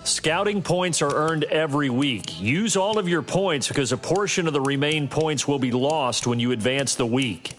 Scouting points are earned every week. Use all of your points because a portion of the remaining points will be lost when you advance the week.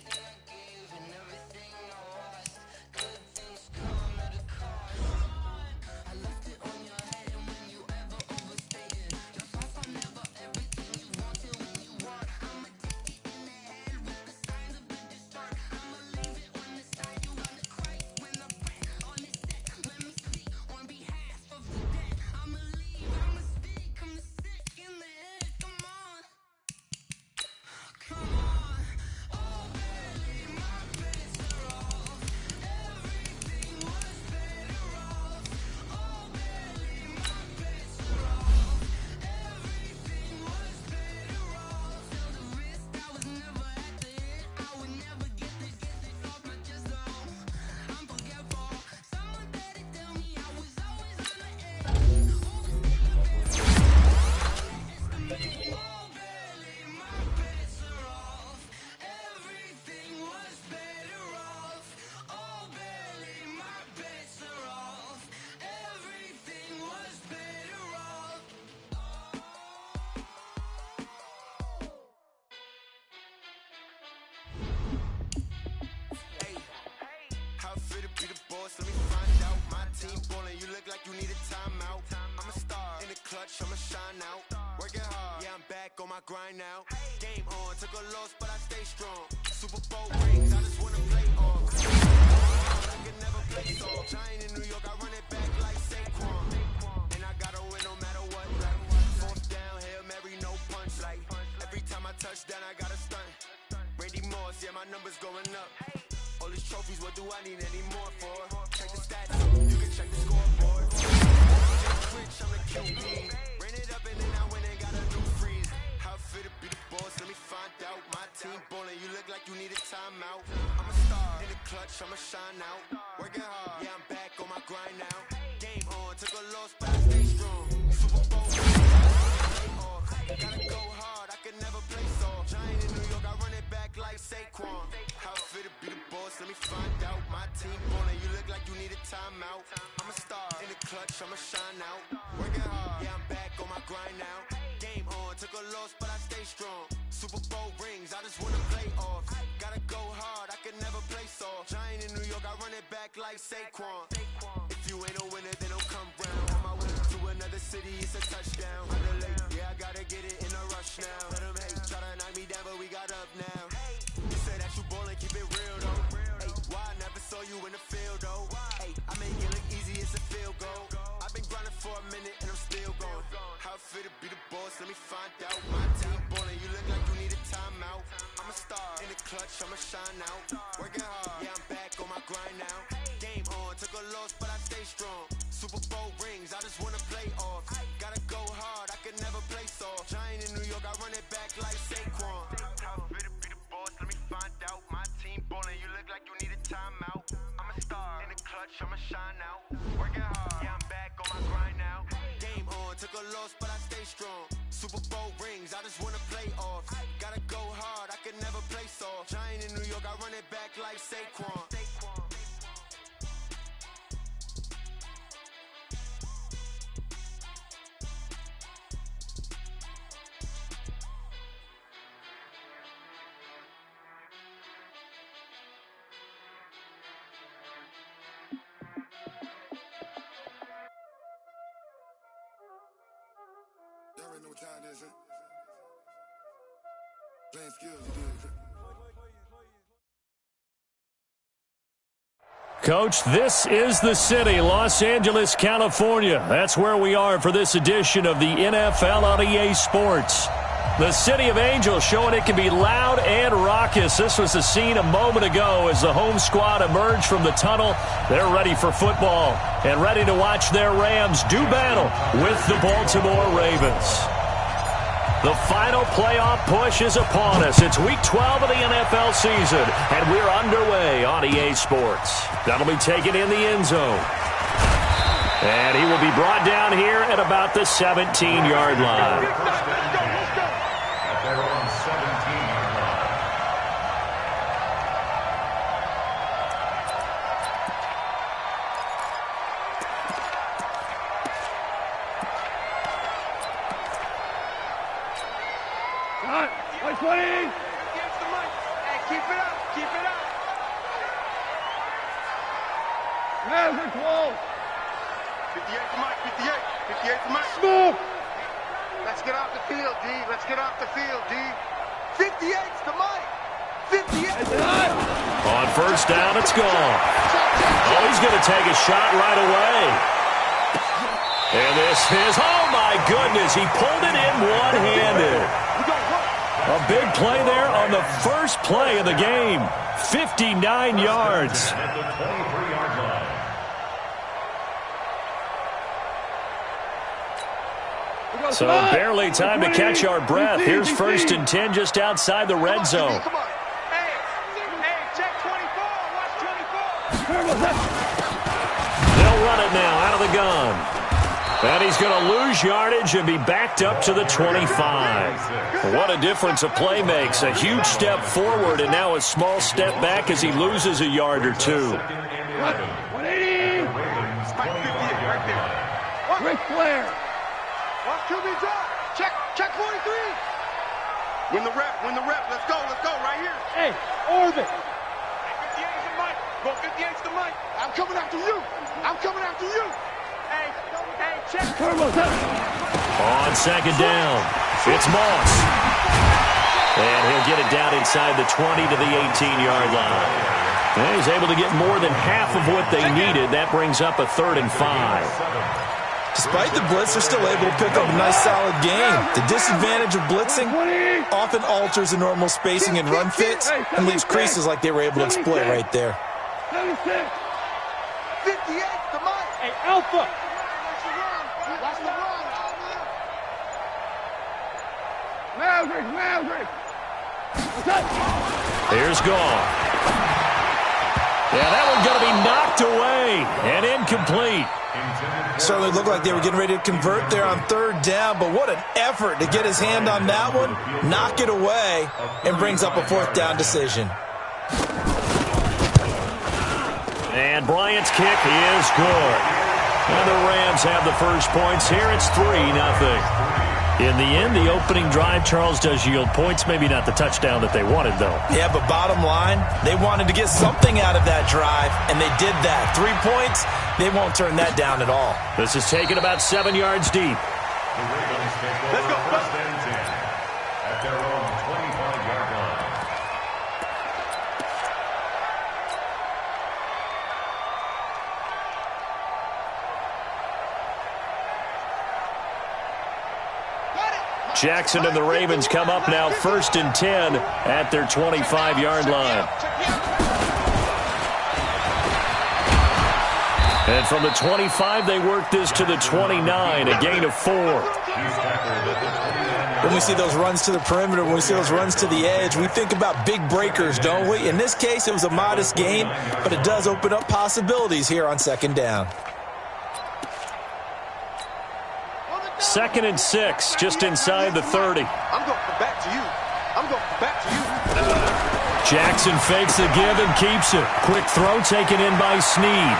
I'ma shine out, working hard, yeah I'm back on my grind now. Game on, took a loss but I stay strong. Super Bowl rings, I just wanna play off. I can never play soft. Giant in New York, I run it back like Saquon. And I gotta win no matter what. Fourth down, Hail Mary, no punch. Like every time I touch down, I gotta stunt. Randy Moss, yeah my numbers going up. All these trophies, what do I need any more for? Check the stats, you can check the scoreboard. Rich, I'm the QB. Ran it up and then I went and got a new freeze. How fit to be the boss? Let me find out. My team ballin', you look like you need a timeout. I'm a star in the clutch, I'ma shine out. Working hard, yeah I'm back on my grind now. Game on, took a loss but I stay strong. Super Bowl, gotta go hard, I can never play soft. Giant in New York, I run it back like Saquon. How fit to be the boss? Let me find out. My team ballin', you look like you need a timeout. I'm a star in the clutch, I'ma shine out. Working hard, yeah I'm back on my grind now. Game on, took a loss but I stay strong. Super Bowl rings, I just wanna play off. Gotta go hard, I can never play soft. Giant in New York, I run it back like Saquon. If you ain't a winner, then don't come round. On my way to another city, it's a touchdown. Under late, yeah I gotta get it in a rush now. Let them hate, try to knock me down but we got up now. You say that you ballin', keep it real though. Hey, why I never saw you in the field though? Hey, I make it look easy, it's a field goal. I've been grinding for a minute and I'm still going. How fit to be the boss? Let me find out. My team ballin', you look like you need a timeout. I'm a star in the clutch, I'ma shine out. Working hard, yeah I'm back on my grind now. Game on, took a loss but I stay strong. Super Bowl rings, I just wanna play off. Gotta go hard, I can never play soft. Giant in New York, I run it back like Saquon. How fit to be the boss? Let me find out. My team ballin', you look like you need a timeout. I'm a star in the clutch, I'ma shine out. Working hard, yeah I'm back on my grind now. Game on, took a loss but I stay strong. Super Bowl rings, I just wanna play off. Gotta go hard, I can never play soft. Giant in New York, I run it back like Saquon. Y'all already know what time it is, huh? Playing skills, you did. Coach, this is the city, Los Angeles, California. That's where we are for this edition of the NFL on EA Sports. The City of Angels showing it can be loud and raucous. This was the scene a moment ago as the home squad emerged from the tunnel. They're ready for football and ready to watch their Rams do battle with the Baltimore Ravens. The final playoff push is upon us. It's Week 12 of the NFL season, and we're underway on EA Sports. That'll be taken in the end zone. And he will be brought down here at about the 17-yard line. Maverick close. 58 to Mike, 58. 58 to Mike. Smoke. Let's get off the field, D. Let's get off the field, D. 58's to Mike. 58. On first down, it's gone. Oh, he's going to take a shot right away. And this is, oh my goodness, he pulled it in one-handed. A big play there on the first play of the game. 59 yards. So barely time to catch our breath. Here's 1st and 10 just outside the red zone. Come on. Hey, check 24. Watch 24. They'll run it now out of the gun. And he's going to lose yardage and be backed up to the 25. What a difference a play makes. A huge step forward and now a small step back as he loses a yard or two. 180. Mike, 58 right there. Ric Flair. Watch QB drop. Check 43. Win the rep. Let's go right here. Hey, orbit. 58's to Mike. Go 58's to Mike. I'm coming after you. Hey, check. Turbo. On second down, it's Moss. And he'll get it down inside the 20 to the 18-yard line. And he's able to get more than half of what they needed. That brings up a 3rd and 5. Despite the blitz, they're still able to pick up a nice solid game. The disadvantage of blitzing often alters the normal spacing and run fits and leaves creases like they were able to exploit right there. 76. 58 to Mike. Hey, Alpha. Watch the run. Maverick. Here's Gall. Yeah, that one's going to be knocked away and incomplete. Certainly looked like they were getting ready to convert there on 3rd down, but what an effort to get his hand on that one, knock it away, and brings up a 4th down decision. And Bryant's kick is good. And the Rams have the first points here. It's 3-0. In the end, the opening drive, Charles, does yield points. Maybe not the touchdown that they wanted, though. Yeah, but bottom line, they wanted to get something out of that drive, and they did that. 3 points, they won't turn that down at all. This is taken about 7 yards deep. Let's go. At their own 25-yard line. Jackson and the Ravens come up now 1st and 10 at their 25-yard line. And from the 25, they work this to the 29, a gain of 4. When we see those runs to the perimeter, when we see those runs to the edge, we think about big breakers, don't we? In this case, it was a modest gain, but it does open up possibilities here on 2nd down. 2nd and 6, just inside the 30. I'm going back to you. Jackson fakes the give and keeps it. Quick throw taken in by Snead.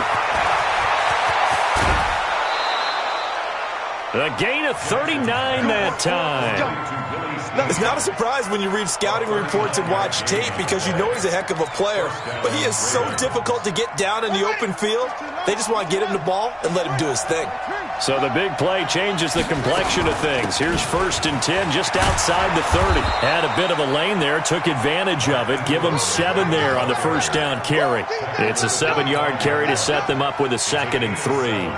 A gain of 39 that time. It's not a surprise when you read scouting reports and watch tape because you know he's a heck of a player. But he is so difficult to get down in the open field. They just want to get him the ball and let him do his thing. So the big play changes the complexion of things. Here's 1st and 10 just outside the 30. Had a bit of a lane there, took advantage of it. Give them 7 there on the first down carry. It's a 7-yard carry to set them up with a 2nd and 3.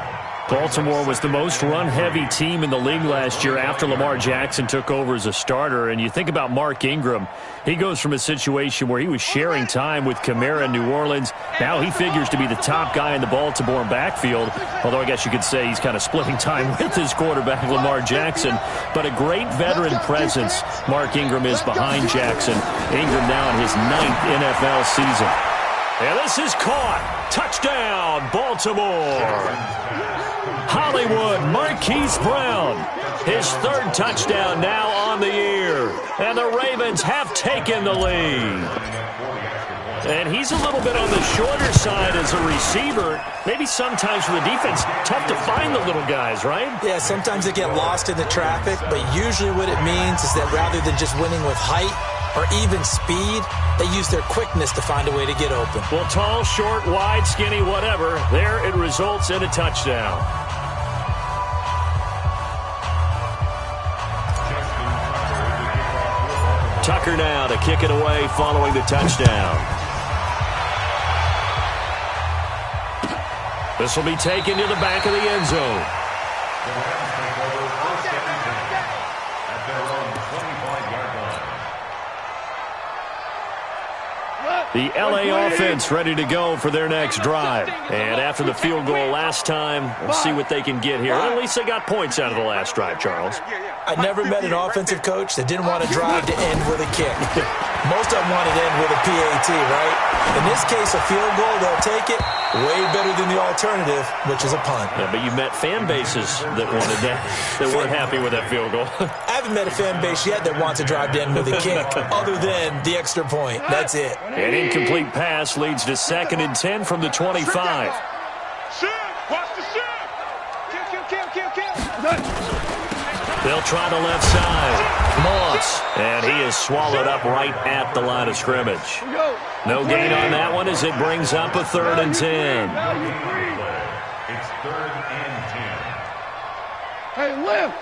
Baltimore was the most run-heavy team in the league last year after Lamar Jackson took over as a starter. And you think about Mark Ingram. He goes from a situation where he was sharing time with Kamara in New Orleans. Now he figures to be the top guy in the Baltimore backfield. Although I guess you could say he's kind of splitting time with his quarterback, Lamar Jackson. But a great veteran presence Mark Ingram is behind Jackson. Ingram now in his 9th NFL season. And this is caught. Touchdown, Baltimore. Hollywood, Marquise Brown. His 3rd touchdown now on the year. And the Ravens have taken the lead. And he's a little bit on the shorter side as a receiver. Maybe sometimes for the defense, tough to find the little guys, right? Yeah, sometimes they get lost in the traffic, but usually what it means is that rather than just winning with height, or even speed, they use their quickness to find a way to get open. Well, tall, short, wide, skinny, whatever, there it results in a touchdown. Tucker now to kick it away following the touchdown. This will be taken to the back of the end zone. The LA offense ready to go for their next drive. And after the field goal last time, we'll see what they can get here. At least they got points out of the last drive, Charles. I never met an offensive coach that didn't want to drive to end with a kick. Most of them wanted to end with a PAT, right? In this case, a field goal, they'll take it. Way better than the alternative, which is a punt. Yeah, but you met fan bases that wanted that weren't happy with that field goal. I haven't met a fan base yet that wants to drive to end with a kick, other than the extra point. That's it. An incomplete pass leads to 2nd and 10 from the 25. Watch the kill. They'll try the left side. Moss. And he is swallowed up right at the line of scrimmage. No gain on that one as it brings up a 3rd and 10. It's 3rd and 10. Hey, lift.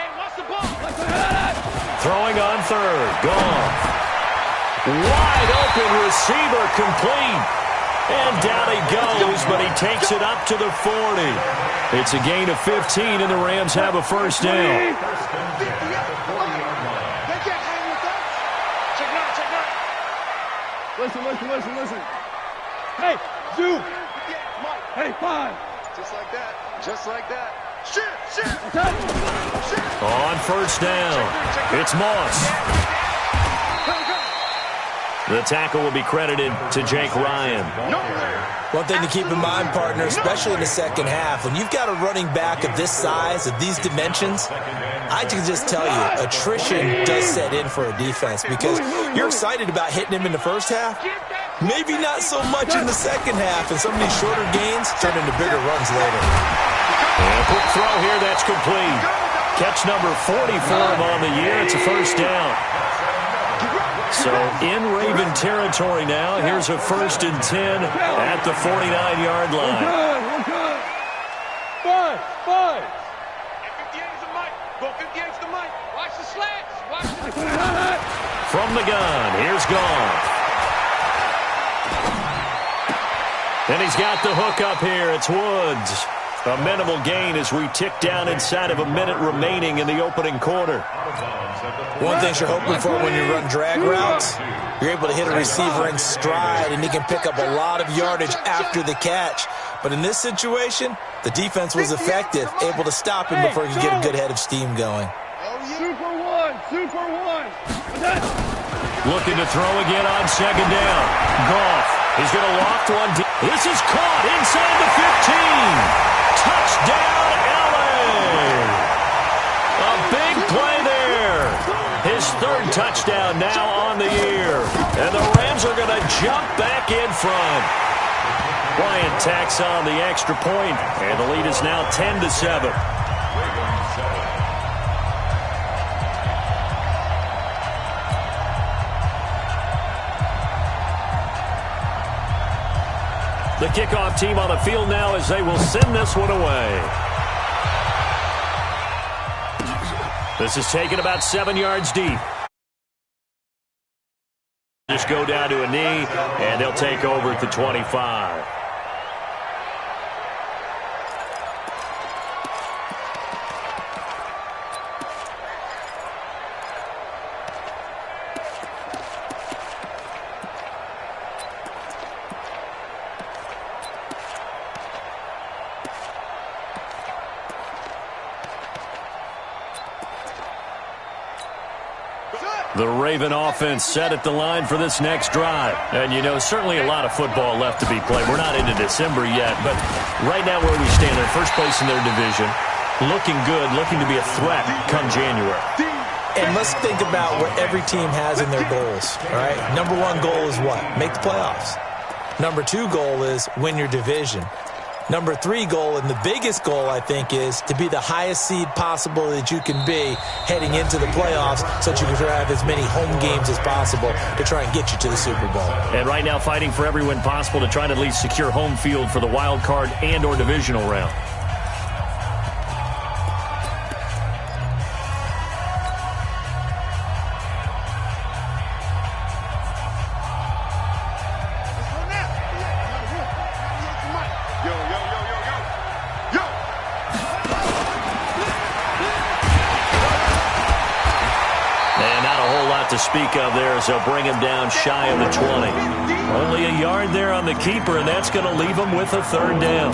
And watch the ball. Throwing on 3rd. Gone. Wide open receiver complete. And down he goes, but he takes it up to the 40. It's a gain of 15, and the Rams have a first down. They can't hang with that. Check it out. Listen. Hey, zoom. Hey, 5. Just like that. Shit. On first down, it's Moss. The tackle will be credited to Jake Ryan. One thing to keep in mind, partner, especially in the second half, when you've got a running back of this size, of these dimensions, I can just tell you, attrition does set in for a defense because you're excited about hitting him in the first half. Maybe not so much in the second half, and some of these shorter gains turn into bigger runs later. And a quick throw here, that's complete. Catch number 40 for him on the year. It's a first down. So in Raven territory now. Here's a 1st and 10 at the 49-yard line. We're good. 5. 58's the mic. Watch the slats. From the gun, here's Goff. And he's got the hook up here. It's Woods. A minimal gain as we tick down inside of a minute remaining in the opening quarter. One thing you're hoping for when you run drag routes, you're able to hit a receiver in stride, and he can pick up a lot of yardage after the catch. But in this situation, the defense was effective, able to stop him before he could get a good head of steam going. Super one. Looking to throw again on 2nd down. Goff. He's going to loft one. This is caught inside the 15. Touchdown, LA. A big play there. His 3rd touchdown now on the year. And the Rams are going to jump back in front. Bryant tacks on the extra point, and the lead is now 10-7. The kickoff team on the field now as they will send this one away. This is taken about 7 yards deep. Just go down to a knee, and they'll take over at the 25. The Raven offense set at the line for this next drive. And, you know, certainly a lot of football left to be played. We're not into December yet, but right now where we stand, in first place in their division, looking good, looking to be a threat come January. And let's think about what every team has in their goals, all right? Number 1 goal is what? Make the playoffs. Number 2 goal is win your division. Number 3 goal, and the biggest goal, I think, is to be the highest seed possible that you can be heading into the playoffs so that you can have as many home games as possible to try and get you to the Super Bowl. And right now fighting for every win possible to try and at least secure home field for the wild card and or divisional round. To speak of there as they'll bring him down shy of the 20. Only a yard there on the keeper, and that's going to leave him with a third down.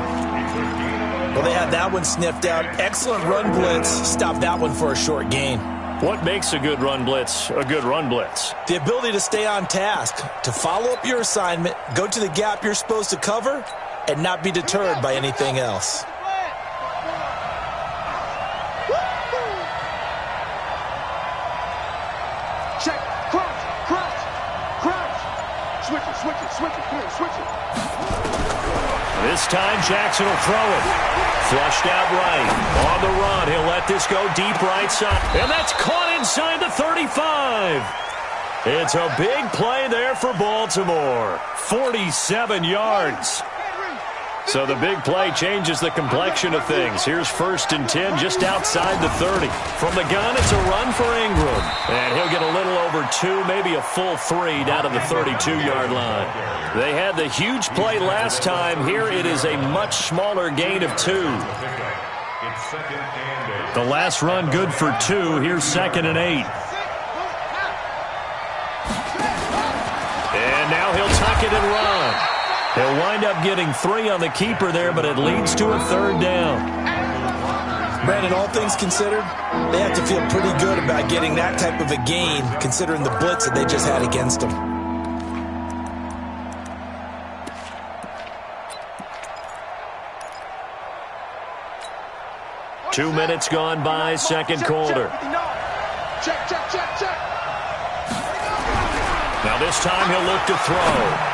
Well, they had that one sniffed out. Excellent run blitz. Stop that one for a short gain. What makes a good run blitz a good run blitz? The ability to stay on task, to follow up your assignment, go to the gap you're supposed to cover, and not be deterred by anything else. This time Jackson will throw it. Flushed out right. On the run. He'll let this go deep right side. And that's caught inside the 35. It's a big play there for Baltimore. 47 yards. So the big play changes the complexion of things. Here's 1st and 10 just outside the 30. From the gun, it's a run for Ingram. And he'll get a little over 2, maybe a full 3 down to the 32-yard line. They had the huge play last time. Here it is a much smaller gain of 2. The last run good for 2. Here's 2nd and 8. And now he'll tuck it and run. He'll wind up getting 3 on the keeper there, but it leads to a third down. Brandon, all things considered, they have to feel pretty good about getting that type of a gain, considering the blitz that they just had against them. Two minutes gone by, second quarter. Check. Now this time he'll look to throw.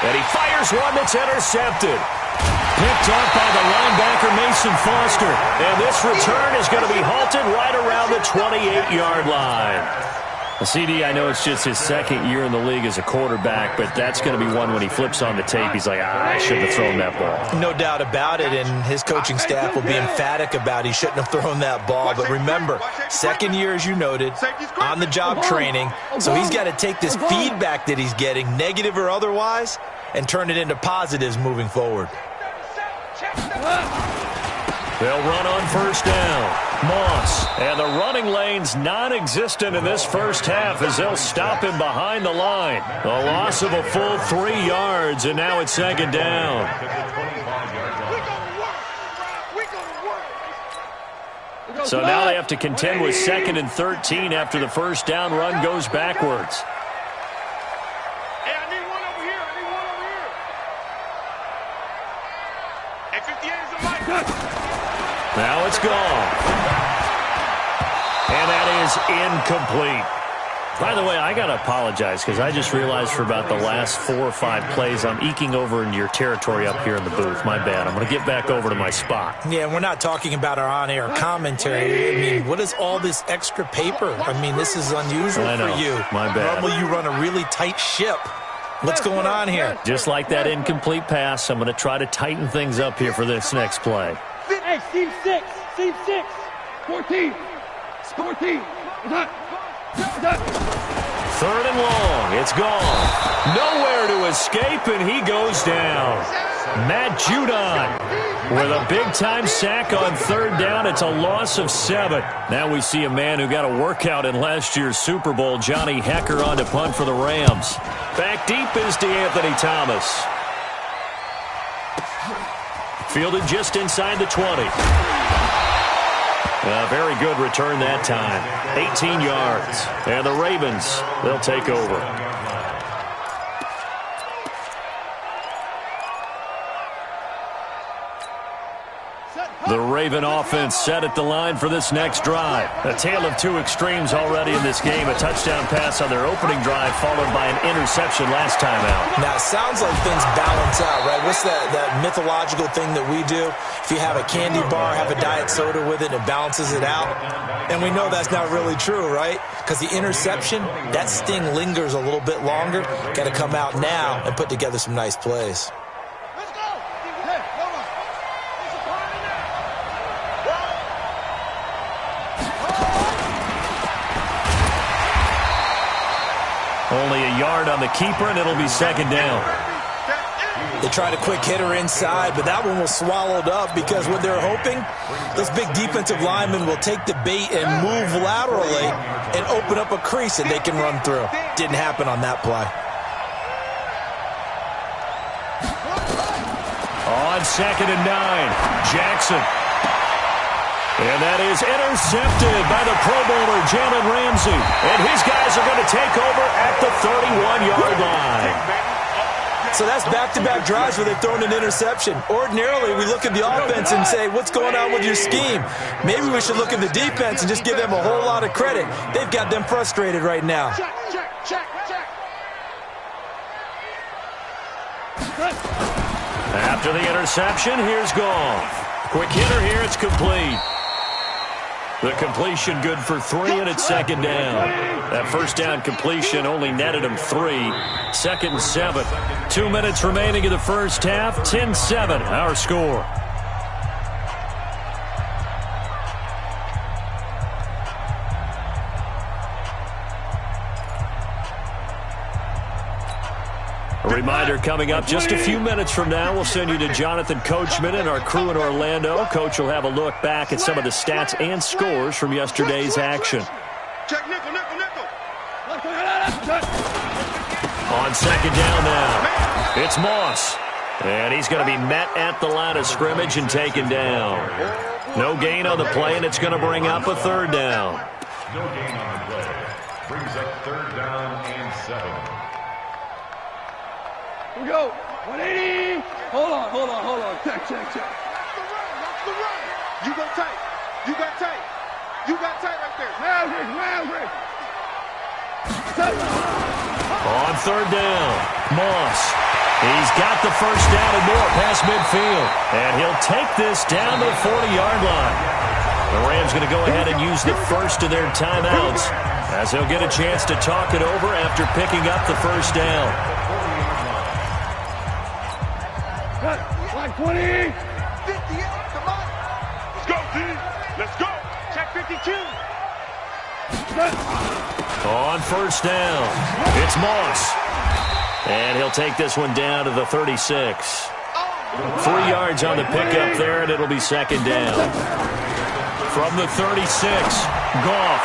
And he fires one that's intercepted. Picked up by the linebacker, Mason Foster. And this return is going to be halted right around the 28-yard line. CD, I know it's just his second year in the league as a quarterback, but that's going to be one when he flips on the tape. He's like, I shouldn't have thrown that ball. No doubt about it, and his coaching staff will be emphatic about he shouldn't have thrown that ball. But remember, second year, as you noted, on-the-job training, so he's got to take this feedback that he's getting, negative or otherwise, and turn it into positives moving forward. They'll run on first down. Moss, and the running lane's non-existent in this first half as they'll stop him behind the line. A loss of a full 3 yards, and now it's second down. So now they have to contend with 2nd and 13 after the first down run goes backwards. Hey, I need one over here. Hey, 58 is a mic. Now it's gone. And that is incomplete. By the way, I got to apologize because I just realized for about the last 4 or 5 plays I'm eking over into your territory up here in the booth. My bad. I'm going to get back over to my spot. Yeah, we're not talking about our on-air commentary. I mean, what is all this extra paper? I mean, this is unusual for you. My bad. Normally you run a really tight ship. What's going on here? Just like that incomplete pass, I'm going to try to tighten things up here for this next play. Hey, Steve 6. 14. 14. Third and long. It's gone. Nowhere to escape, and he goes down. Matt Judon with a big-time sack on third down. It's a loss of 7. Now we see a man who got a workout in last year's Super Bowl, Johnny Hecker, on to punt for the Rams. Back deep is DeAnthony Thomas. Fielded just inside the 20. A very good return that time. 18 yards. And the Ravens, they'll take over. The Raven offense set at the line for this next drive. A tale of two extremes already in this game. A touchdown pass on their opening drive followed by an interception last time out. Now, it sounds like things balance out, right? What's that mythological thing that we do? If you have a candy bar, have a diet soda with it, it balances it out. And we know that's not really true, right? Because the interception, that sting lingers a little bit longer. Got to come out now and put together some nice plays. Only a yard on the keeper, and it'll be second down. They tried a quick hitter inside, but that one was swallowed up because what they're hoping, those big defensive linemen will take the bait and move laterally and open up a crease that they can run through. Didn't happen on that play. On 2nd and 9, Jackson. And that is intercepted by the Pro Bowler, Jalen Ramsey. And his guys are going to take over at the 31-yard line. So that's back-to-back drives where they've thrown an interception. Ordinarily, we look at the offense and say, what's going on with your scheme? Maybe we should look at the defense and just give them a whole lot of credit. They've got them frustrated right now. After the interception, here's Goff. Quick hitter here, it's complete. The completion good for 3, and it's second down. That first down completion only netted him 3. 2nd and 7. 2 minutes remaining in the first half. 10-7, our score. A reminder coming up just a few minutes from now, we'll send you to Jonathan Coachman and our crew in Orlando. Coach will have a look back at some of the stats and scores from yesterday's action. Check nickel, nickel, nickel. On second down now, it's Moss. And he's going to be met at the line of scrimmage and taken down. No gain on the play, and it's going to bring up a third down. No gain on the play. Brings up 3rd down and 7. Here we go. 180. Hold on. Check. Watch the run. You got tight. You got tight right there. Maverick. On 3rd down, Moss. He's got the first down and more past midfield. And he'll take this down to the 40-yard line. The Rams going to go ahead and use the first of their timeouts as he'll get a chance to talk it over after picking up the first down. Like 20. 50, come on. Let's go, D. Let's go. Check 52. On first down, it's Moss. And he'll take this one down to the 36. 3 yards on the pickup there, and it'll be second down. From the 36, Goff.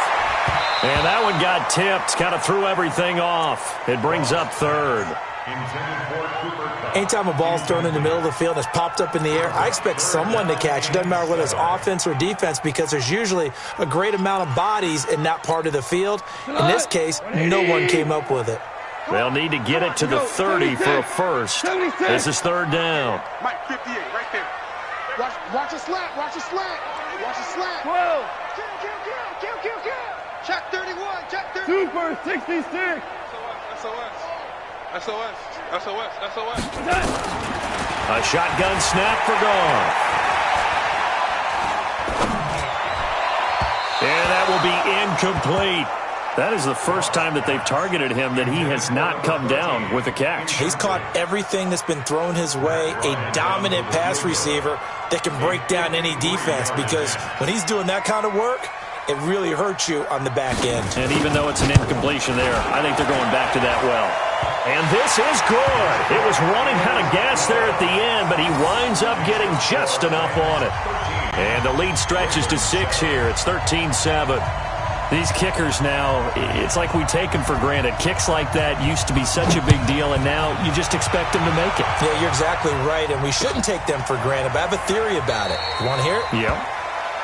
And that one got tipped, kind of threw everything off. It brings up 3rd. Anytime a ball's thrown in the middle of the field and it's popped up in the air, I expect someone to catch. It doesn't matter whether it's offense or defense because there's usually a great amount of bodies in that part of the field. In this case, no one came up with it. They'll need to get it to the 30 for a first. This is 3rd down. Mike, 58, right there. Watch a slant. Watch a slant. 12. Kill. Check 31. Check 31. Super 66. SOS. A shotgun snap for Goff. And that will be incomplete. That is the first time that they've targeted him that he has not come down with a catch. He's caught everything that's been thrown his way, a dominant pass receiver that can break down any defense because when he's doing that kind of work, it really hurts you on the back end. And even though it's an incompletion there, I think they're going back to that well. And this is good. It was running out of gas there at the end, but he winds up getting just enough on it. And the lead stretches to 6 here. It's 13-7. These kickers now, it's like we take them for granted. Kicks like that used to be such a big deal, and now you just expect them to make it. Yeah, you're exactly right, and we shouldn't take them for granted, but I have a theory about it. You want to hear it? Yeah.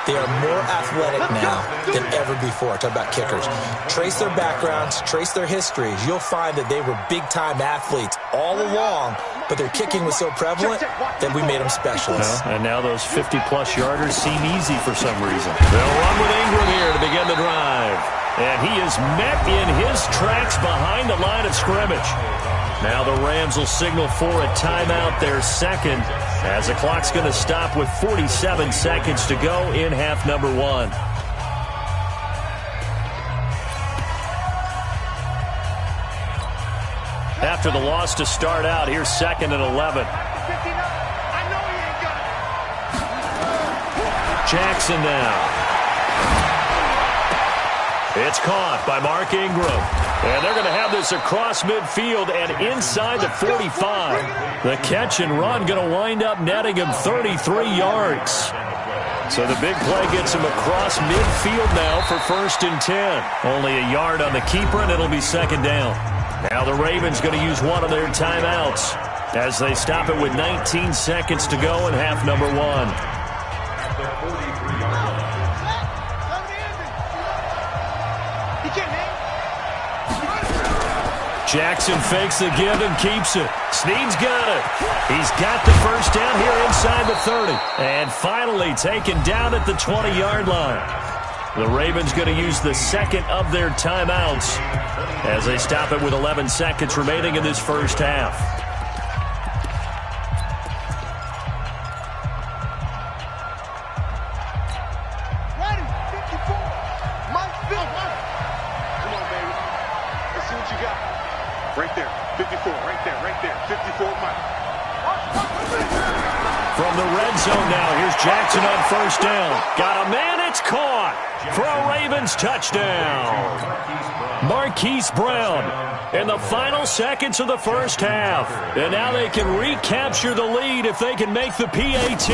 They are more athletic now than ever before. Talk about kickers. Trace their backgrounds, trace their histories. You'll find that they were big-time athletes all along, but their kicking was so prevalent that we made them specialists. And now those 50-plus yarders seem easy for some reason. They'll run with Ingram here to begin the drive. And he is met in his tracks behind the line of scrimmage. Now the Rams will signal for a timeout, their second, as the clock's going to stop with 47 seconds to go in half number one. After the loss to start out, here's 2nd and 11. Jackson now. It's caught by Mark Ingram. And they're going to have this across midfield and inside the 45. The catch and run going to wind up netting him 33 yards. So the big play gets him across midfield now for 1st and 10. Only a yard on the keeper, and it'll be 2nd down. Now the Ravens going to use one of their timeouts as they stop it with 19 seconds to go in half number one. Jackson fakes the give and keeps it. Snead's got it. He's got the first down here inside the 30. And finally taken down at the 20-yard line. The Ravens going to use the second of their timeouts as they stop it with 11 seconds remaining in this first half. Ready, 54. Mike, come on, baby. Let's see what you got. Right there, 54, right there, 54, Mike. From the red zone now, here's Jackson on first down. Got a man, it's caught for a Ravens touchdown. Marquise Brown in the final seconds of the first half. And now they can recapture the lead if they can make the PAT.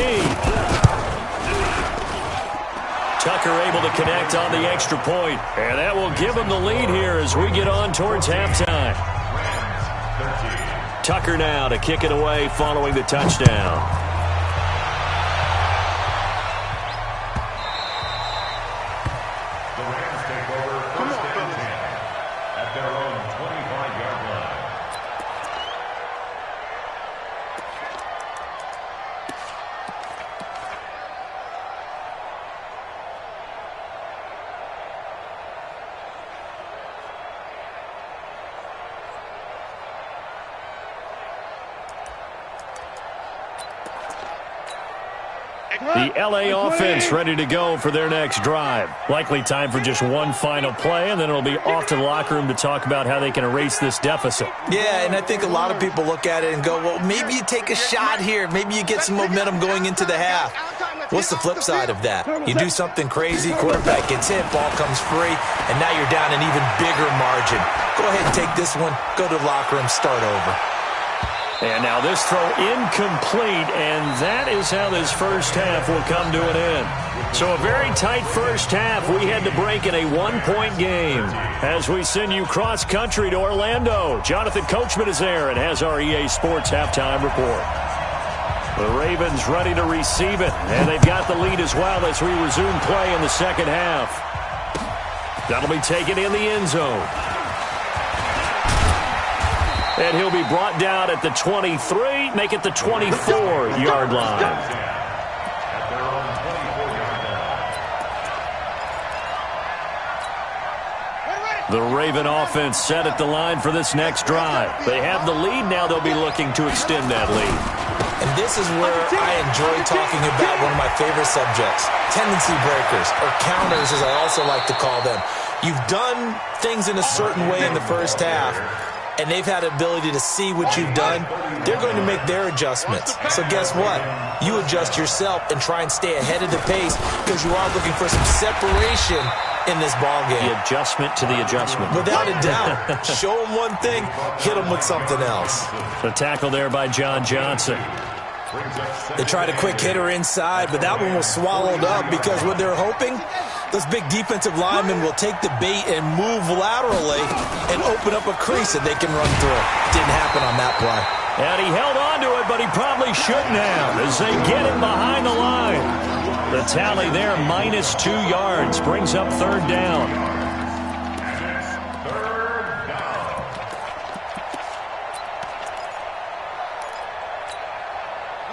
Tucker able to connect on the extra point. And that will give them the lead here as we get on towards halftime. Tucker now to kick it away following the touchdown. The LA offense ready to go for their next drive. Likely time for just one final play, and then it'll be off to the locker room to talk about how they can erase this deficit. Yeah, and I think a lot of people look at it and go, well, maybe you take a shot here. Maybe you get some momentum going into the half. What's the flip side of that? You do something crazy, quarterback gets hit, ball comes free, and now you're down an even bigger margin. Go ahead and take this one, go to the locker room, start over. And now this throw incomplete, and that is how this first half will come to an end. So a very tight first half. We had to break in a one-point game. As we send you cross-country to Orlando, Jonathan Coachman is there and has our EA Sports halftime report. The Ravens ready to receive it, and they've got the lead as well as we resume play in the second half. That'll be taken in the end zone. And he'll be brought down at the 23, make it the 24-yard line. The Raven offense set at the line for this next drive. They have the lead, now they'll be looking to extend that lead. And this is where I enjoy talking about one of my favorite subjects, tendency breakers, or counters as I also like to call them. You've done things in a certain way in the first half, and they've had the ability to see what you've done. They're going to make their adjustments. So guess what? You adjust yourself and try and stay ahead of the pace because you are looking for some separation in this ball game. The adjustment to the adjustment. Without a doubt. Show them one thing, hit them with something else. The tackle there by John Johnson. They tried a quick hitter inside, but that one was swallowed up because what they're hoping, those big defensive linemen will take the bait and move laterally and open up a crease that they can run through. Didn't happen on that play. And he held on to it, but he probably shouldn't have as they get him behind the line. The tally there, minus 2 yards, brings up third down.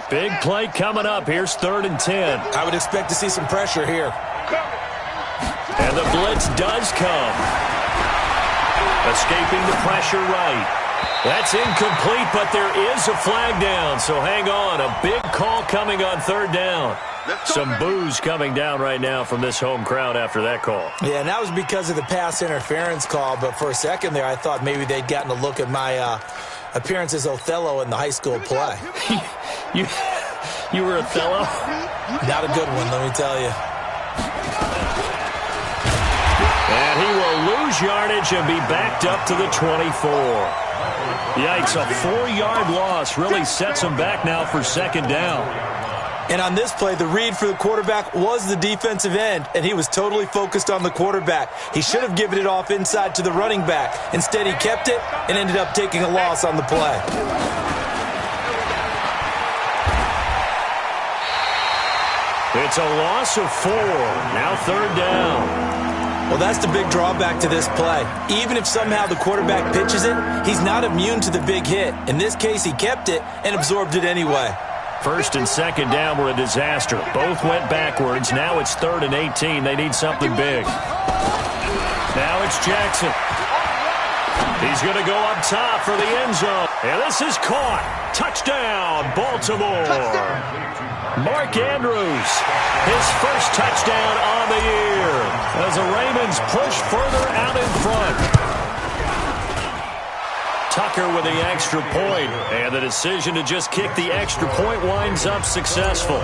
Big play coming up. Here's 3rd and 10. I would expect to see some pressure here. And the blitz does come. Escaping the pressure right. That's incomplete, but there is a flag down, so hang on. A big call coming on 3rd down. Some boos coming down right now from this home crowd after that call. Yeah, and that was because of the pass interference call, but for a second there I thought maybe they'd gotten a look at my appearance as Othello in the high school play. You were Othello? Not a good one, let me tell you. And he will lose yardage and be backed up to the 24. Yikes, a 4-yard loss really sets him back now for 2nd down. And on this play, the read for the quarterback was the defensive end, and he was totally focused on the quarterback. He should have given it off inside to the running back. Instead, he kept it and ended up taking a loss on the play. It's a loss of 4. Now 3rd down. Well, that's the big drawback to this play. Even if somehow the quarterback pitches it, he's not immune to the big hit. In this case, he kept it and absorbed it anyway. 1st and 2nd down were a disaster. Both went backwards. Now it's 3rd and 18. They need something big. Now it's Jackson. He's going to go up top for the end zone. And this is caught. Touchdown, Baltimore. Mark Andrews, his first touchdown on the year as the Ravens push further out in front. Tucker with the extra point, and the decision to just kick the extra point winds up successful.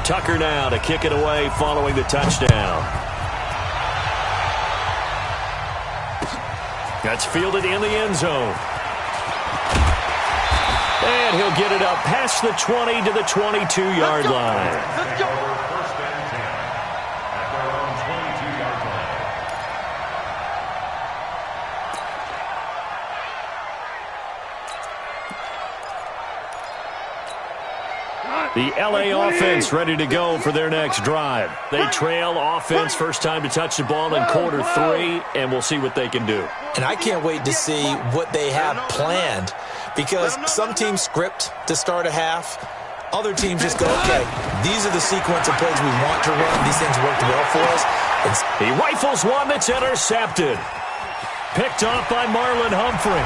Tucker now to kick it away following the touchdown. That's fielded in the end zone. And he'll get it up past the 20 to the 22-yard line. Let's go. First and 10 at their own 22-yard line. The LA offense ready to go for their next drive. They trail offense, first time to touch the ball in quarter 3, and we'll see what they can do. And I can't wait to see what they have planned, because some teams script to start a half. Other teams just go, okay, these are the sequence of plays we want to run. These things worked well for us. He rifles one that's intercepted. Picked off by Marlon Humphrey.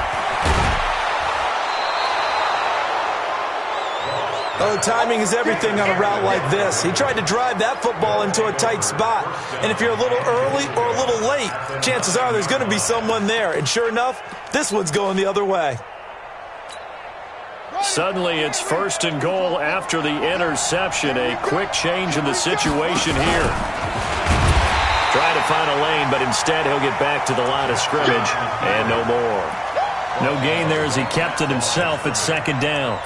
Oh, timing is everything on a route like this. He tried to drive that football into a tight spot. And if you're a little early or a little late, chances are there's going to be someone there. And sure enough, this one's going the other way. Suddenly, it's 1st and goal after the interception. A quick change in the situation here. Trying to find a lane, but instead he'll get back to the line of scrimmage. And no more. No gain there as he kept it himself at 2nd down.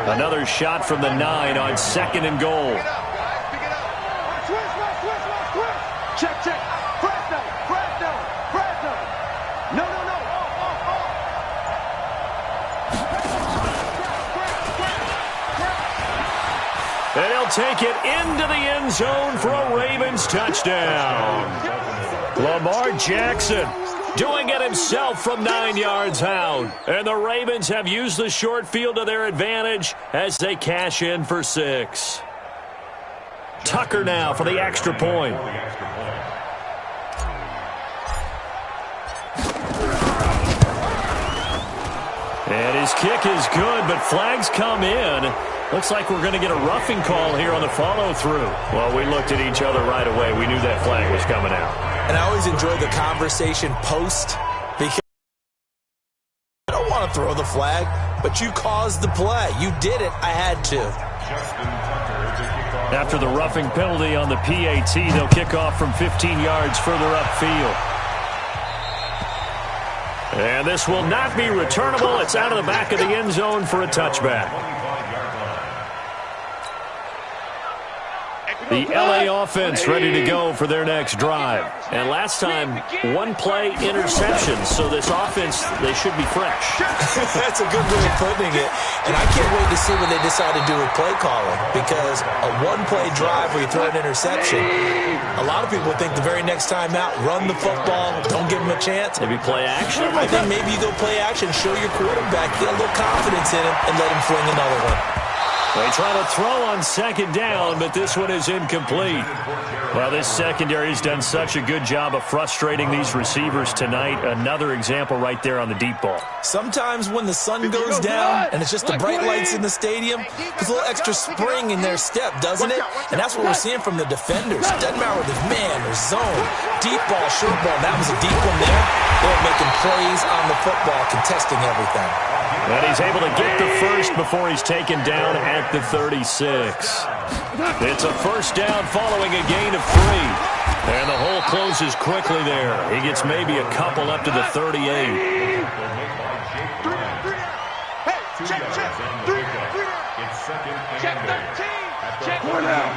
Another shot from the 9 on 2nd and goal. Check, check. Press down, press down, press down. No, no, no. And he'll take it into the end zone for a Ravens touchdown. Lamar Jackson doing it himself from 9 yards out. And the Ravens have used the short field to their advantage as they cash in for 6. Tucker now for the extra point. And his kick is good, but flags come in. Looks like we're going to get a roughing call here on the follow-through. Well, we looked at each other right away. We knew that flag was coming out. And I always enjoy the conversation post, because I don't want to throw the flag, but you caused the play. You did it. I had to. After the roughing penalty on the PAT, they'll kick off from 15 yards further upfield. And this will not be returnable. It's out of the back of the end zone for a touchback. The The LA offense ready to go for their next drive. And last time, one-play interception. So this offense, they should be fresh. That's a good way of putting it. And I can't wait to see what they decide to do with play calling, because a one-play drive where you throw an interception, a lot of people think the very next time out, run the football, don't give them a chance. Maybe play action? I think maybe you go play action, show your quarterback, get a little confidence in him, and let him fling another one. They try to throw on second down, but this one is incomplete. Well, this secondary has done such a good job of frustrating these receivers tonight. Another example right there on the deep ball. Sometimes when the sun goes down and it's just the bright lights in the stadium, there's a little extra spring in their step, doesn't it? And that's what we're seeing from the defenders. Doesn't matter whether it's man or zone, deep ball, short ball. That was a deep one there. They're making plays on the football, contesting everything. And he's able to get the first before he's taken down at the 36. It's a first down following a gain of 3. And the hole closes quickly there. He gets maybe a couple up to the 38. Hey, check. It's second and Check 13. Check 4 down.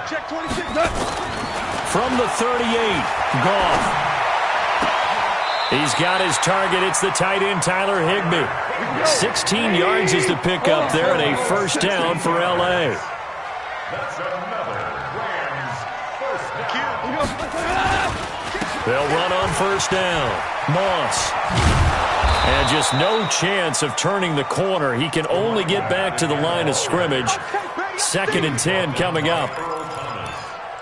Check 26. From the 38, Goff. He's got his target. It's the tight end, Tyler Higbee. 16 yards is the pickup there, and a first down for L.A. That's another Rams first down. They'll run on first down. Moss. And just no chance of turning the corner. He can only get back to the line of scrimmage. 2nd and 10 coming up.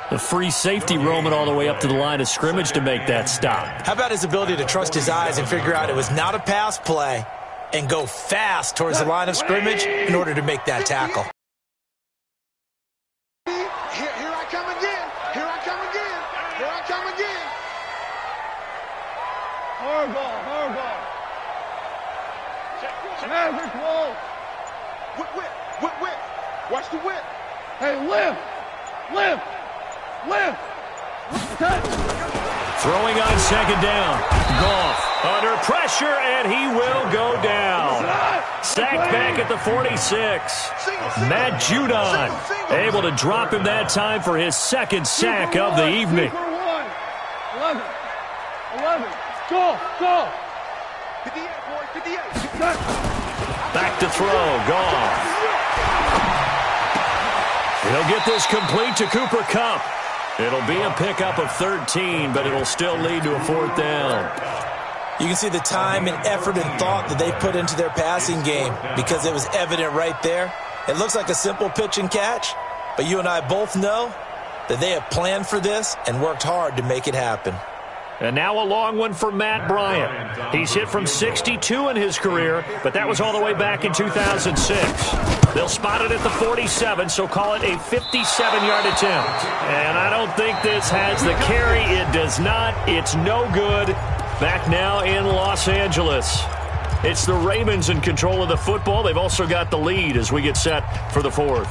The free safety roaming all the way up to the line of scrimmage to make that stop. How about his ability to trust his eyes and figure out it was not a pass play and go fast towards the line of scrimmage in order to make that tackle? Here I come again. Here I come again. Here I come again. Hard ball. Maverick wall. Whip. Watch the whip. Hey, lift. Throwing on second down. Goff under pressure, and he will go down. Sacked back at the 46. Matt Judon able to drop him that time for his second sack of the evening. 11. Go. 58, boy, 58. Back to throw. Goff. He'll get this complete to Cooper Kupp. It'll be a pickup of 13, but it'll still lead to a 4th down. You can see the time and effort and thought that they put into their passing game because it was evident right there. It looks like a simple pitch and catch, but you and I both know that they have planned for this and worked hard to make it happen. And now a long one for Matt Bryant. He's hit from 62 in his career, but that was all the way back in 2006. They'll spot it at the 47, so call it a 57-yard attempt. And I don't think this has the carry. It does not. It's no good. Back now in Los Angeles. It's the Ravens in control of the football. They've also got the lead as we get set for the 4th.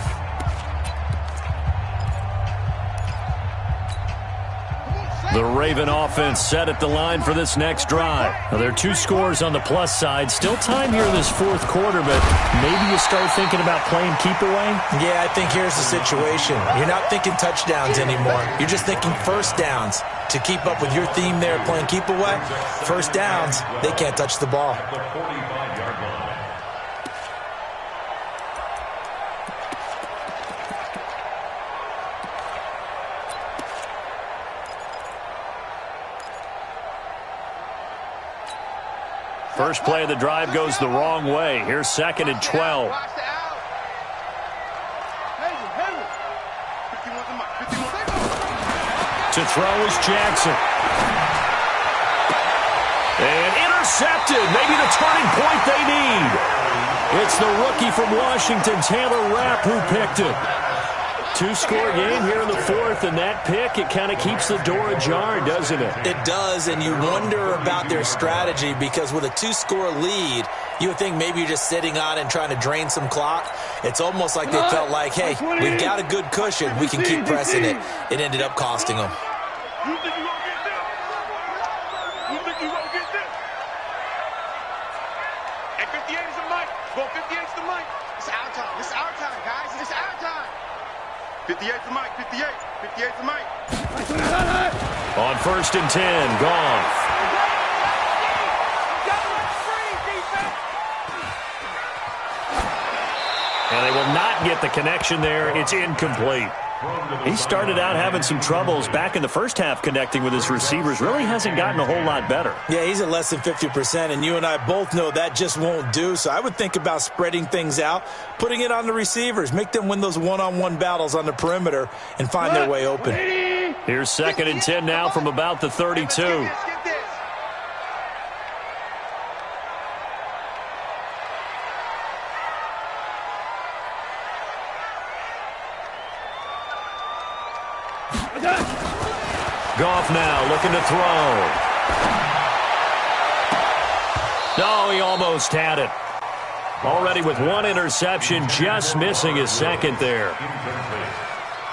The Raven offense set at the line for this next drive. Now, there are 2 scores on the plus side. Still time here in this 4th quarter, but maybe you start thinking about playing keep away? Yeah, I think here's the situation. You're not thinking touchdowns anymore. You're just thinking first downs. To keep up with your theme there, playing keep away, first downs, they can't touch the ball. The 45-yard line. First play of the drive goes the wrong way. Here's 2nd and 12. To throw is Jackson. And intercepted. Maybe the turning point they need. It's the rookie from Washington, Taylor Rapp, who picked it. 2-score game here in the 4th, and that pick, it kind of keeps the door ajar, doesn't it? It does, and you wonder about their strategy because with a 2-score lead, you would think maybe you're just sitting on and trying to drain some clock. It's almost like they felt like, hey, we've got a good cushion. We can keep pressing it. It ended up costing them. You think you gonna get this? You think you gonna get this? At 58 is the mic. Go 58 is the mic. It's our time. It's our time, guys. It's our time. 58 for Mike, 58. 58 for Mike. On 1st and 10, Goff. And they will not get the connection there. It's incomplete. He started out having some troubles back in the first half connecting with his receivers. Really hasn't gotten a whole lot better. Yeah, he's at less than 50%, and you and I both know that just won't do. So I would think about spreading things out, putting it on the receivers, make them win those one-on-one battles on the perimeter and find their way open. Here's 2nd and 10 now from about the 32. Goff now looking to throw. No, he almost had it. Already with one interception, just missing his second there.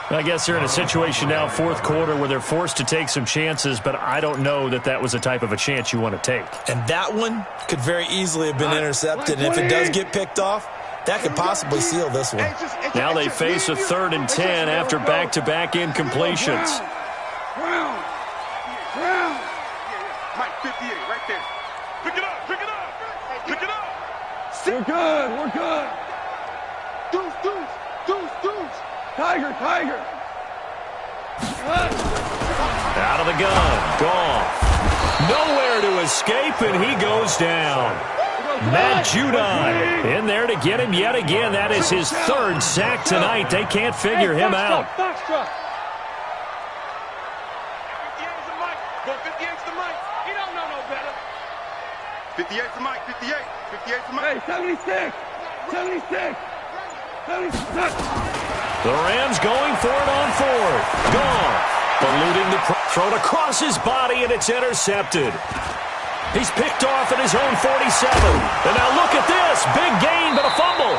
I guess they're in a situation now, 4th quarter, where they're forced to take some chances, but I don't know that that was the type of a chance you want to take. And that one could very easily have been intercepted. And if it does get picked off, that could possibly seal this one. Now they face a 3rd and 10 after back-to-back incompletions. Mike, 58, right there. Pick it up, pick it up, pick it up. We're good, we're good. Deuce, deuce, deuce, deuce. Tiger, tiger. Out of the gun, Goff. Nowhere to escape, and he goes down. Matt Judon in there to get him yet again. That is his 3rd sack tonight. They can't figure him out. 58 for Mike, 58. 58 for Mike. Hey, 76. 76. 76. The Rams going for it on 4th. Goff eluding the throw across his body, and it's intercepted. He's picked off at his own 47. And now look at this. Big gain, but a fumble.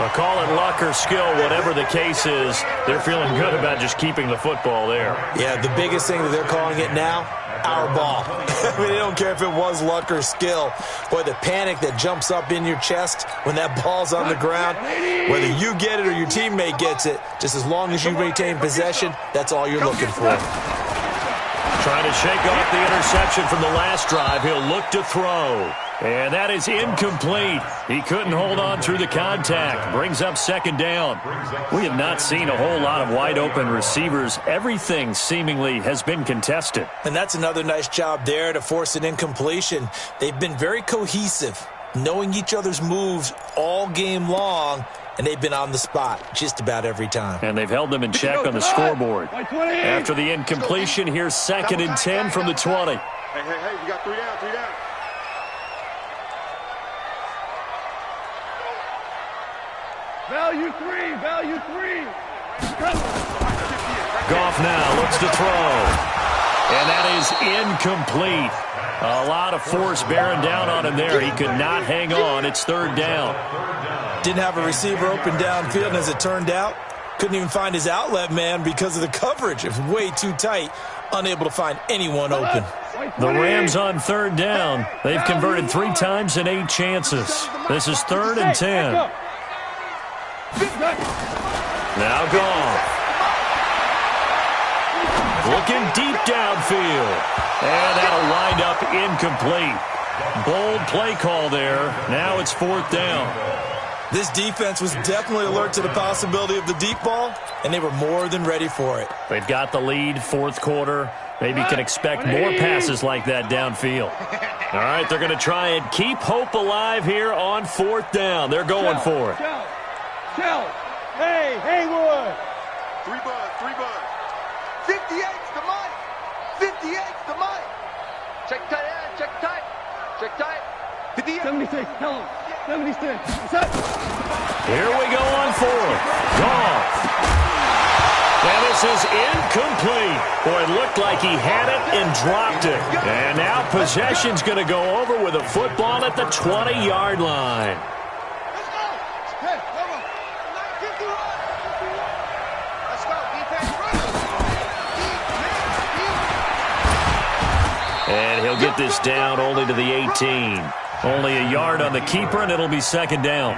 I'll call it luck or skill, whatever the case is. They're feeling good about just keeping the football there. Yeah, the biggest thing that they're calling it now, our ball. I mean, they don't care if it was luck or skill. Boy, the panic that jumps up in your chest when that ball's on the ground, whether you get it or your teammate gets it, just as long as you retain possession, that's all you're looking for. Trying to shake off the interception from the last drive. He'll look to throw. And that is incomplete. He couldn't hold on through the contact. Brings up 2nd down. We have not seen a whole lot of wide-open receivers. Everything seemingly has been contested. And that's another nice job there to force an incompletion. They've been very cohesive, knowing each other's moves all game long, and they've been on the spot just about every time. And they've held them in check on the scoreboard. After the incompletion, here's 2nd and 10 from the 20. Hey, we got 3 down, 3 down. Value 3, value 3. Goff now looks to throw. And that is incomplete. A lot of force bearing down on him there. He could not hang on. It's 3rd down. Didn't have a receiver open downfield, and as it turned out, couldn't even find his outlet man because of the coverage. It was way too tight, unable to find anyone open. The Rams on 3rd down. They've converted 3 times in 8 chances. This is 3rd and 10. Now Goff. Looking deep downfield. And that'll wind up incomplete. Bold play call there. Now it's 4th down. This defense was definitely alert to the possibility of the deep ball, and they were more than ready for it. They've got the lead, 4th quarter. Maybe can expect more passes like that downfield. All right, they're going to try and keep hope alive here on 4th down. They're going for it. Hey, Haywood. 3 buzz, 3 buzz. 58's the Mike. 58's the Mike. Check tight, check tight. Check tight. 76, tell him. 76. Set. Here we go on 4th. Goff. And this is incomplete. Boy, it looked like he had it and dropped it. And now possession's going to go over with a football at the 20-yard line. And he'll get this down only to the 18. Only a yard on the keeper, and it'll be 2nd down.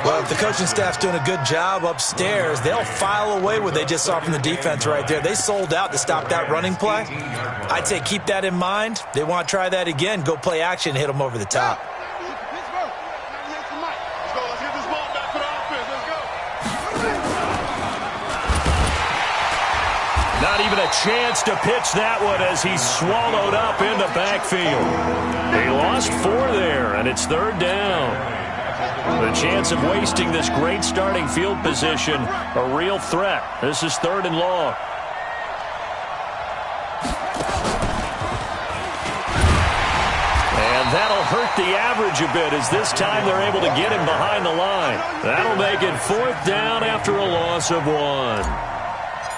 Well, if the coaching staff's doing a good job upstairs, they'll file away what they just saw from the defense right there. They sold out to stop that running play. I'd say keep that in mind. They want to try that again. Go play action, hit them over the top. Not even a chance to pitch that one as he's swallowed up in the backfield. He lost 4 there, and it's 3rd down. The chance of wasting this great starting field position, a real threat. This is 3rd and long. And that'll hurt the average a bit as this time they're able to get him behind the line. That'll make it 4th down after a loss of 1.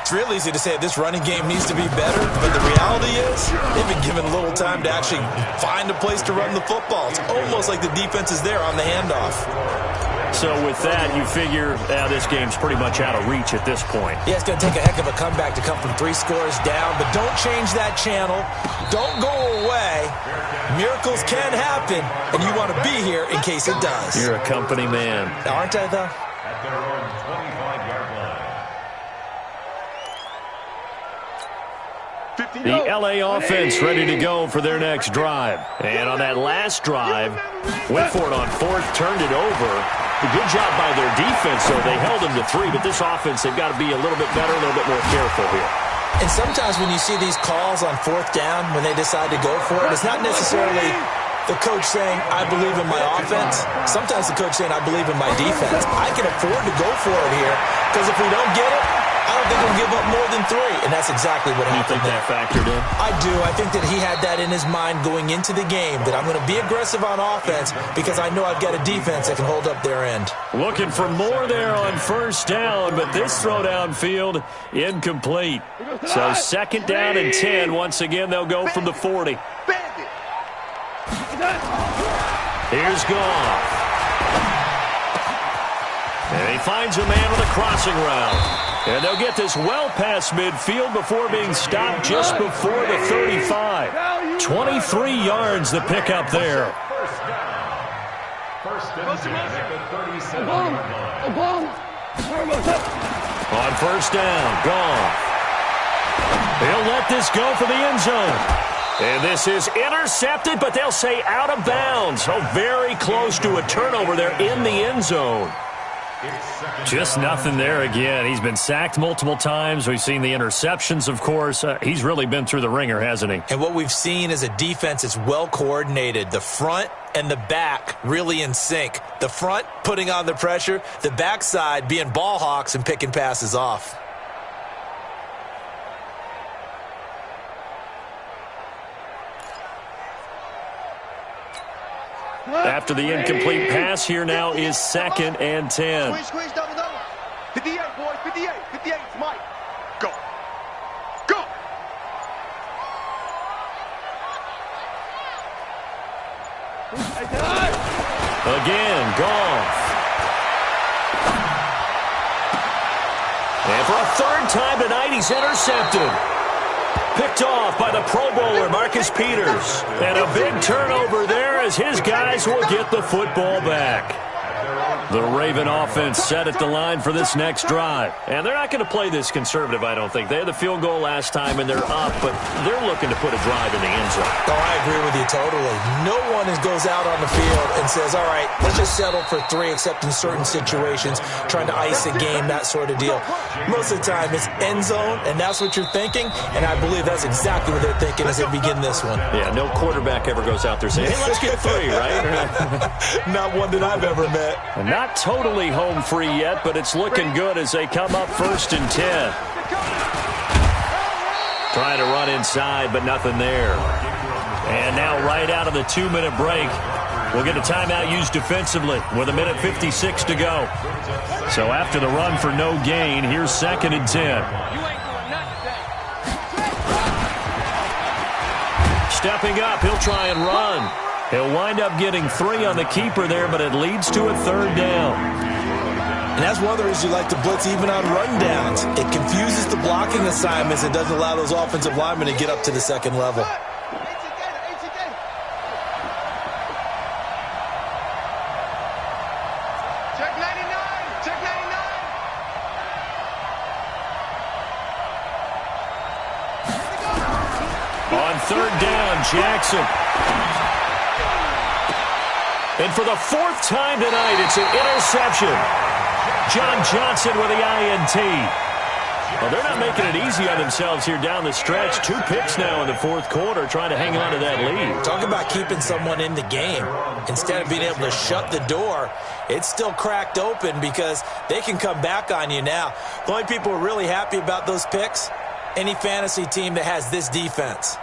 It's real easy to say this running game needs to be better, but the reality is they've been given little time to actually find a place to run the football. It's almost like the defense is there on the handoff. So with that, you figure this game's pretty much out of reach at this point. Yeah, it's going to take a heck of a comeback to come from 3 scores down, but don't change that channel. Don't go away. Miracles can happen, and you want to be here in case it does. You're a company man. Aren't I, though? At their own 25-yard line. The LA offense ready to go for their next drive. And on that last drive, went for it on 4th, turned it over. A good job by their defense, though. They held them to 3, but this offense, they've got to be a little bit better, a little bit more careful here. And sometimes when you see these calls on 4th down, when they decide to go for it, it's not necessarily the coach saying, I believe in my offense. Sometimes the coach saying, I believe in my defense. I can afford to go for it here, because if we don't get it, I don't think we'll give up more than 3. And that's exactly what happened. You think that factored in? I do. I think that he had that in his mind going into the game, that I'm going to be aggressive on offense because I know I've got a defense that can hold up their end. Looking for more there on 1st down, but this throw downfield incomplete. So 2nd down and 10. Once again, they'll go from the 40. Here's Goff. And he finds a man with a crossing route. And they'll get this well past midfield before being stopped just before the 35. 23 yards the pickup there. First and 10 at the 37-yard line. On 1st down, Goff. He'll let this go for the end zone. And this is intercepted, but they'll say out of bounds. So very close to a turnover there in the end zone. Just nothing there again. He's been sacked multiple times. We've seen the interceptions, of course. He's really been through the ringer, hasn't he? And what we've seen is a defense that's well coordinated. The front and the back really in sync. The front putting on the pressure, the backside being ball hawks and picking passes off. After the incomplete pass, here now is 2nd and 10. Squeeze, double. 58, boys, 58, Mike. Go. Go. Again, Goff. And for a 3rd time tonight, he's intercepted. Picked off by the Pro Bowler, Marcus Peters. And a big turnover there as his guys will get the football back. The Raven offense set at the line for this next drive. And they're not going to play this conservative, I don't think. They had the field goal last time, and they're up, but they're looking to put a drive in the end zone. Oh, I agree with you totally. No one goes out on the field and says, all right, let's just settle for 3, except in certain situations, trying to ice a game, that sort of deal. Most of the time, it's end zone, and that's what you're thinking, and I believe that's exactly what they're thinking as they begin this one. Yeah, no quarterback ever goes out there saying, hey, let's get 3, right? Not one that I've ever met. Not totally home free yet, but it's looking good as they come up 1st and 10. Trying to run inside, but nothing there. And now right out of the 2-minute break, we'll get a timeout used defensively with 1:56 to go. So after the run for no gain, here's 2nd and 10. Stepping up, he'll try and run. He'll wind up getting 3 on the keeper there, but it leads to a 3rd down. And that's one of the reasons you like to blitz even on rundowns. It confuses the blocking assignments. It doesn't allow those offensive linemen to get up to the 2nd level. Check 99. third down, Jackson. And for the fourth time tonight, it's an interception. John Johnson with the INT. Well, they're not making it easy on themselves here down the stretch. 2 picks now in the fourth quarter, trying to hang on to that lead. Talk about keeping someone in the game. Instead of being able to shut the door, it's still cracked open because they can come back on you now. The only people who are really happy about those picks, any fantasy team that has this defense.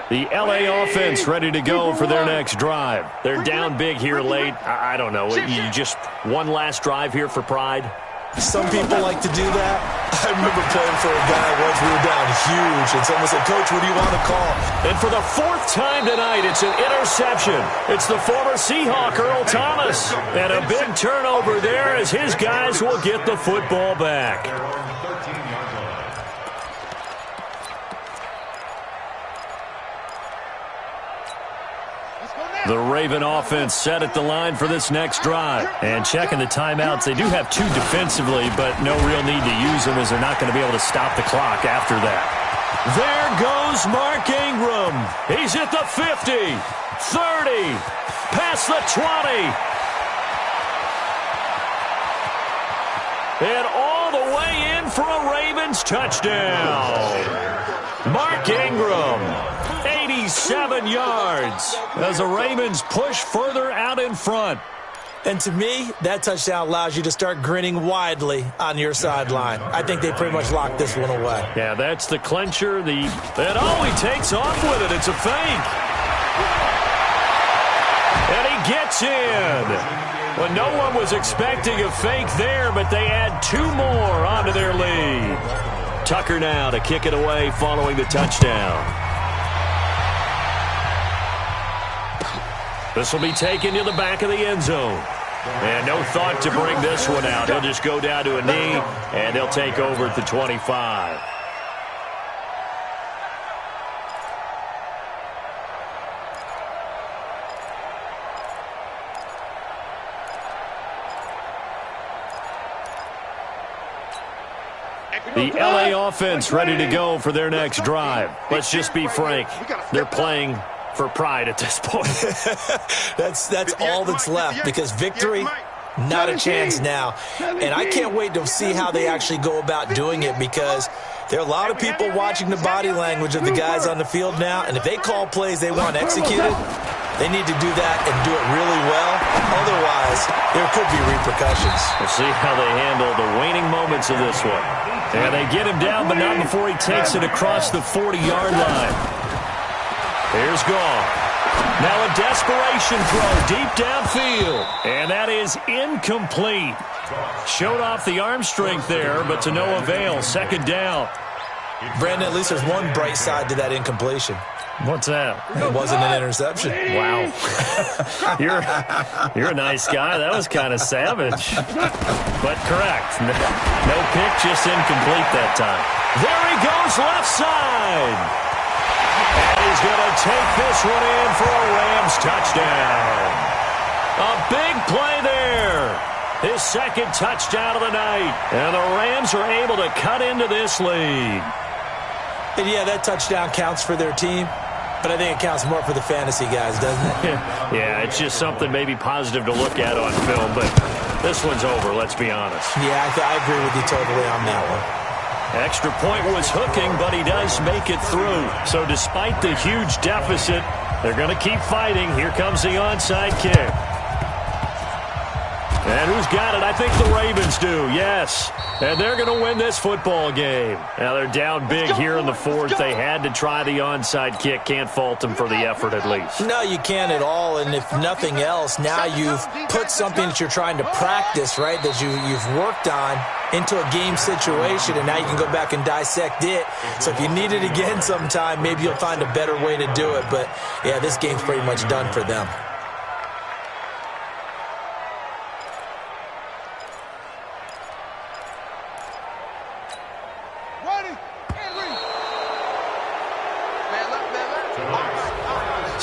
The L.A. offense ready to go for their next drive. They're down big here late. I don't know. You just one last drive here for pride? Some people like to do that. I remember playing for a guy once. We were down huge, and someone said, "Coach, what do you want to call?" And for the fourth time tonight, it's an interception. It's the former Seahawk, Earl Thomas. And a big turnover there as his guys will get the football back. The Raven offense set at the line for this next drive. And checking the timeouts, they do have 2 defensively, but no real need to use them as they're not going to be able to stop the clock after that. There goes Mark Ingram. He's at the 50, 30, past the 20. And all the way in for a Ravens touchdown. Mark Ingram, 87 yards as the Ravens push further out in front. And to me, that touchdown allows you to start grinning widely on your sideline. I think they pretty much locked this one away. Yeah, that's the clincher. He takes off with it. It's a fake. And he gets in. Well, no one was expecting a fake there, but they add 2 more onto their lead. Tucker now to kick it away following the touchdown. This will be taken to the back of the end zone. And no thought to bring this one out. He'll just go down to a knee, and they'll take over at the 25. The L.A. offense ready to go for their next drive. Let's just be frank. They're playing for pride at this point. That's all that's left because victory, not a chance now. And I can't wait to see how they actually go about doing it because there are a lot of people watching the body language of the guys on the field now. And if they call plays they want executed, they need to do that and do it really well. Otherwise, there could be repercussions. We'll see how they handle the waning moments of this one. And they get him down, but not before he takes it across the 40-yard line. Here's Gall. Now a desperation throw deep downfield. And that is incomplete. Showed off the arm strength there, but to no avail. Second down. Brandon, at least there's one bright side to that incompletion. What's that? It wasn't an interception. Wow. You're a nice guy. That was kind of savage. But correct. No pick, just incomplete that time. There he goes left side. And he's going to take this one in for a Rams touchdown. A big play there. His second touchdown of the night. And the Rams are able to cut into this lead. And yeah, that touchdown counts for their team, but I think it counts more for the fantasy guys, doesn't it? Yeah, it's just something maybe positive to look at on film, but this one's over, let's be honest. Yeah, I agree with you totally on that one. Extra point was hooking, but he does make it through. So despite the huge deficit, they're going to keep fighting. Here comes the onside kick. And who's got it? I think the Ravens do, yes. And they're going to win this football game. Now they're down big here in the fourth. They had to try the onside kick. Can't fault them for the effort at least. No, you can't at all. And if nothing else, now you've put something that you're trying to practice, right, that you've worked on into a game situation, and now you can go back and dissect it. So if you need it again sometime, maybe you'll find a better way to do it. But, yeah, this game's pretty much done for them.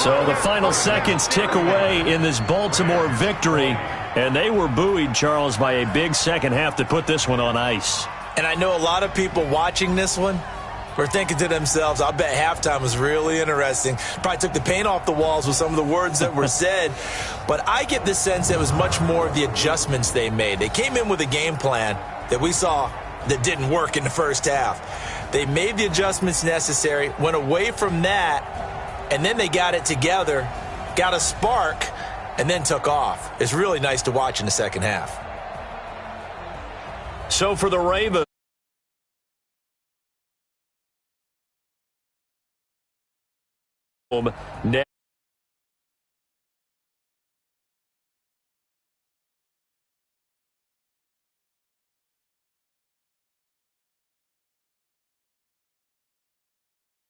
So the final seconds tick away in this Baltimore victory, and they were buoyed, Charles, by a big second half to put this one on ice. And I know a lot of people watching this one were thinking to themselves, I'll bet halftime was really interesting. Probably took the paint off the walls with some of the words that were said. But I get the sense that it was much more of the adjustments they made. They came in with a game plan that we saw that didn't work in the first half. They made the adjustments necessary, went away from that, and then they got it together, got a spark, and then took off. It's really nice to watch in the second half. So for the Ravens, now